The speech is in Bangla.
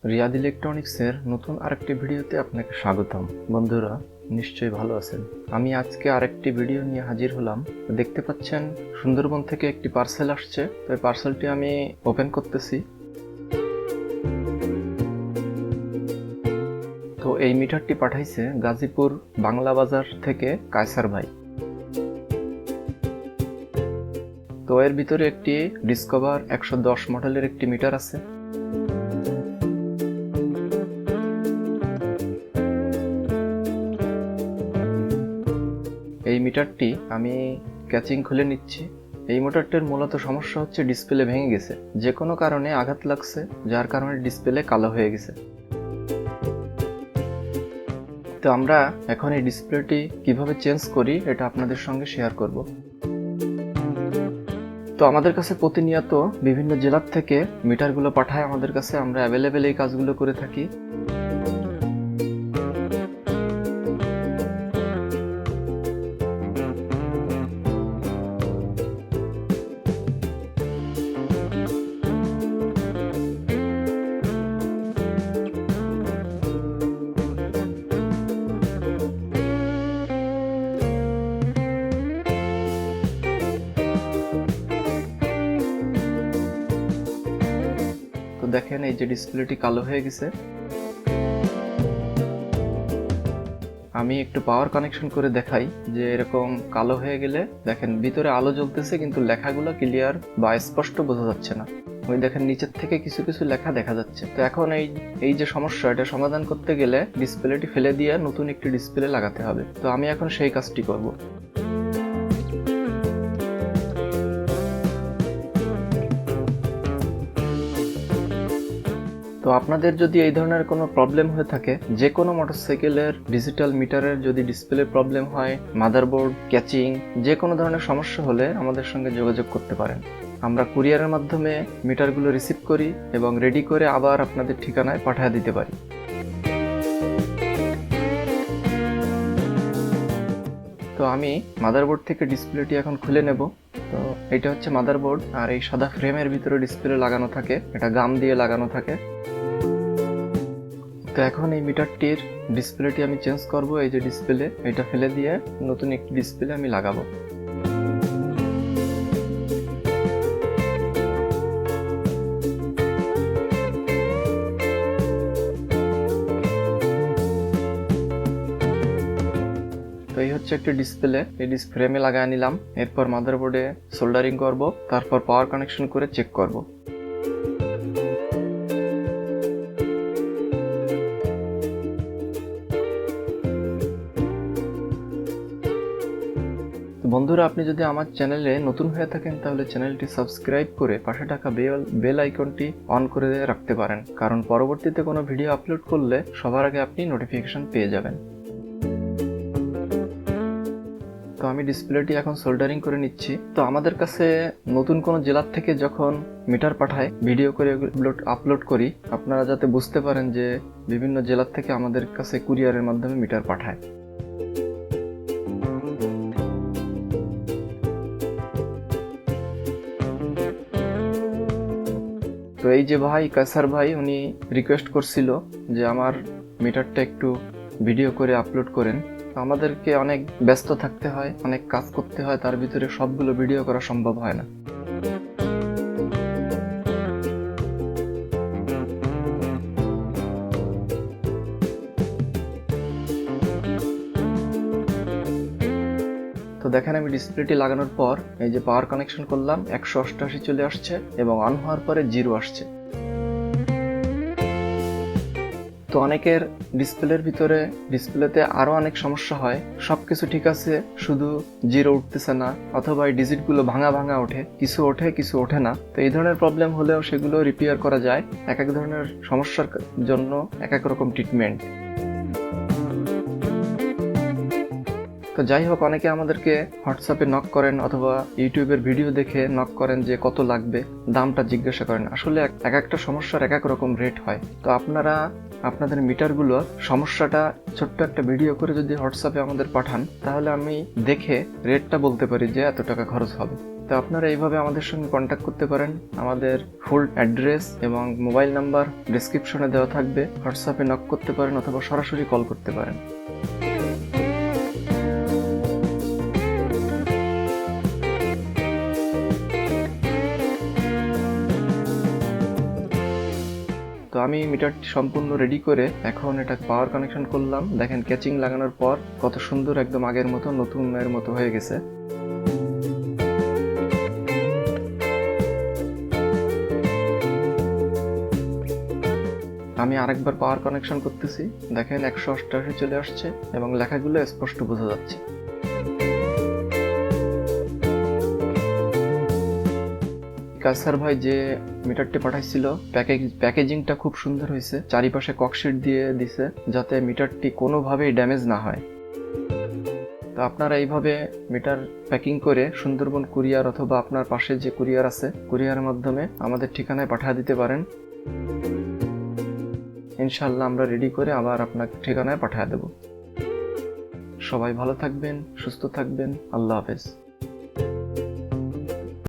রিয়াদ ইলেকট্রনিক্সের নতুন আরেকটি ভিডিওতে আপনাকে স্বাগতম। বন্ধুরা নিশ্চয়ই ভালো আছেন। আমি আজকে আরেকটি ভিডিও নিয়ে হাজির হলাম। দেখতে পাচ্ছেন সুন্দরবন থেকে একটি পার্সেল আসছে। তো এই পার্সেলটি আমি ওপেন করতেছি। তো এই মিটারটি পাঠাইছে গাজীপুর বাংলা বাজার থেকে কায়সার ভাই। তো এর ভিতরে একটি ডিসকভার 110 মডেলের একটি মিটার আছে। এই মিটারটি আমি ক্যাচিং খুলে নিচ্ছি। এই মোটরটির মূলত সমস্যা হচ্ছে ডিসপ্লে ভেঙে গেছে, যে কোনো কারণে আঘাত লাগছে, যার কারণে ডিসপ্লে কালো হয়ে গেছে। তো আমরা এখন এই ডিসপ্লেটি কিভাবে চেঞ্জ করি এটা আপনাদের সঙ্গে শেয়ার করব। তো আমাদের কাছে প্রতিনিয়ত বিভিন্ন জেলার থেকে মিটারগুলো পাঠায় আমাদের কাছে, আমরা অ্যাভেলেবেল এই কাজগুলো করে থাকি। তো দেখেন এই যে ডিসপ্লেটি কালো হয়ে গেছে। আমি একটু পাওয়ার কানেকশন করে দেখাই যে এরকম কালো হয়ে গেলে দেখেন ভিতরে আলো জ্বলতেছে কিন্তু লেখাগুলো ক্লিয়ার বা স্পষ্ট বোঝা যাচ্ছে না। ওই দেখেন নিচের থেকে কিছু কিছু লেখা দেখা যাচ্ছে। তো এখন এই যে সমস্যা, এটা সমাধান করতে গেলে ডিসপ্লেটি ফেলে দিয়ে নতুন একটি ডিসপ্লে লাগাতে হবে। তো আমি এখন সেই কাজটি করব। তো আপনাদের যদি এই ধরনের কোনো প্রবলেম হয়ে থাকে, যে কোনো মোটরসাইকেলের ডিজিটাল মিটারের যদি ডিসপ্লে প্রবলেম হয়, মাদারবোর্ড, ক্যাচিং, যে কোনো ধরনের সমস্যা হলে আমাদের সঙ্গে যোগাযোগ করতে পারেন। আমরা কুরিয়ারের মাধ্যমে মিটারগুলো রিসিভ করি এবং রেডি করে আবার আপনাদের ঠিকানায় পাঠিয়ে দিতে পারি। তো আমি মাদারবোর্ড থেকে ডিসপ্লেটি এখন খুলে নেব। তো এটা হচ্ছে মাদারবোর্ড, আর এই সাদা ফ্রেমের ভিতরে ডিসপ্লে লাগানো থাকে, এটা গাম দিয়ে লাগানো থাকে। তো এখন এই মিটারটির ডিসপ্লেটি আমি চেঞ্জ করব। এই যে ডিসপ্লে, এটা ফেলে দিয়ে নতুন একটি ডিসপ্লে আমি লাগাবো। তো এই হচ্ছে একটা ডিসপ্লে, এই ফ্রেমে লাগায় নিলাম। এরপর মাদারবোর্ডে সোল্ডারিং করব, তারপর পাওয়ার কানেকশন করে চেক করব। বন্ধুরা, আপনি যদি আমার চ্যানেলে নতুন হয়ে থাকেন তাহলে চ্যানেলটি সাবস্ক্রাইব করে পাশে থাকা বেল আইকনটি অন করে রাখতে পারেন, কারণ পরবর্তীতে কোনো ভিডিও আপলোড করলে সবার আগে আপনি নোটিফিকেশন পেয়ে যাবেন। তো আমি ডিসপ্লেটি এখন সোল্ডারিং করে নিচ্ছি। তো আমাদের কাছে নতুন কোনো জেলার থেকে যখন মিটার পাঠায়, ভিডিও করে আপলোড করি, আপনারা যাতে বুঝতে পারেন যে বিভিন্ন জেলার থেকে আমাদের কাছে কুরিয়ারের মাধ্যমে মিটার পাঠায়। তো এই যে ভাই কায়সার ভাই, উনি রিকোয়েস্ট করছিল যে আমার মিটারটা একটু ভিডিও করে আপলোড করেন। আমাদেরকে অনেক ব্যস্ত থাকতে হয়, অনেক কাজ করতে হয়, তার ভিতরে সবগুলো ভিডিও করা সম্ভব হয় না। তো দেখেন আমি ডিসপ্লেটি লাগানোর পর এই যে পাওয়ার কানেকশন করলাম, 188 চলে আসছে এবং অন হওয়ার পরে 0 আসছে। তো অনেকের ডিসপ্লেতে আরো অনেক সমস্যা হয়, সবকিছু ঠিক আছে, শুধু 0 উঠতেছে না, অথবা এই ডিজিটগুলো ভাঙা ভাঙা ওঠে, কিছু ওঠে কিছু ওঠে না। তো এই ধরনের প্রবলেম হলেও সেগুলো রিপেয়ার করা যায়। এক এক ধরনের সমস্যার জন্য এক এক রকম ট্রিটমেন্ট। তো যাই হোক, অনেকে আমাদেরকে হোয়াটসঅ্যাপে নক করেন অথবা ইউটিউবের ভিডিও দেখে নক করেন যে কত লাগবে, দামটা জিজ্ঞাসা করেন। আসলে এক একটা সমস্যার এক এক রকম রেট হয়। তো আপনারা আপনাদের মিটারগুলোর সমস্যাটা ছোট্ট একটা ভিডিও করে যদি হোয়াটসঅ্যাপে আমাদের পাঠান, তাহলে আমি দেখে রেটটা বলতে পারি যে এত টাকা খরচ হবে। তো আপনারা এইভাবে আমাদের সঙ্গে কন্ট্যাক্ট করতে পারেন। আমাদের ফুল অ্যাড্রেস এবং মোবাইল নাম্বার ডেসক্রিপশনে দেওয়া থাকবে। হোয়াটসঅ্যাপে নক করতে পারেন অথবা সরাসরি কল করতে পারেন। তো আমি মিটারটি সম্পূর্ণ রেডি করে এখন এটা পাওয়ার কানেকশন করলাম। দেখেন ক্যাচিং লাগানোর পর কত সুন্দর একদম আগের মতো নতুনের মতো হয়ে গেছে। আমি আরেকবার পাওয়ার কানেকশন করতেছি। দেখেন 188 চলে আসছে এবং লেখাগুলো স্পষ্ট বোঝা যাচ্ছে। কাসার ভাই যে মিটারটি পাঠাইছিল প্যাকেজিংটা খুব সুন্দর হয়েছে। চারিপাশে ককশিট দিয়ে দিছে যাতে মিটারটি কোনোভাবেই ড্যামেজ না হয়। তো আপনারা এইভাবে মিটার প্যাকিং করে সুন্দরবন কুরিয়ার অথবা আপনার পাশে যে কুরিয়ার আছে কুরিয়ারের মাধ্যমে আমাদের ঠিকানায় পাঠিয়ে দিতে পারেন। ইনশাআল্লাহ আমরা রেডি করে আবার আপনার ঠিকানায় পাঠিয়ে দেব। সবাই ভালো থাকবেন, সুস্থ থাকবেন। আল্লাহ হাফেজ।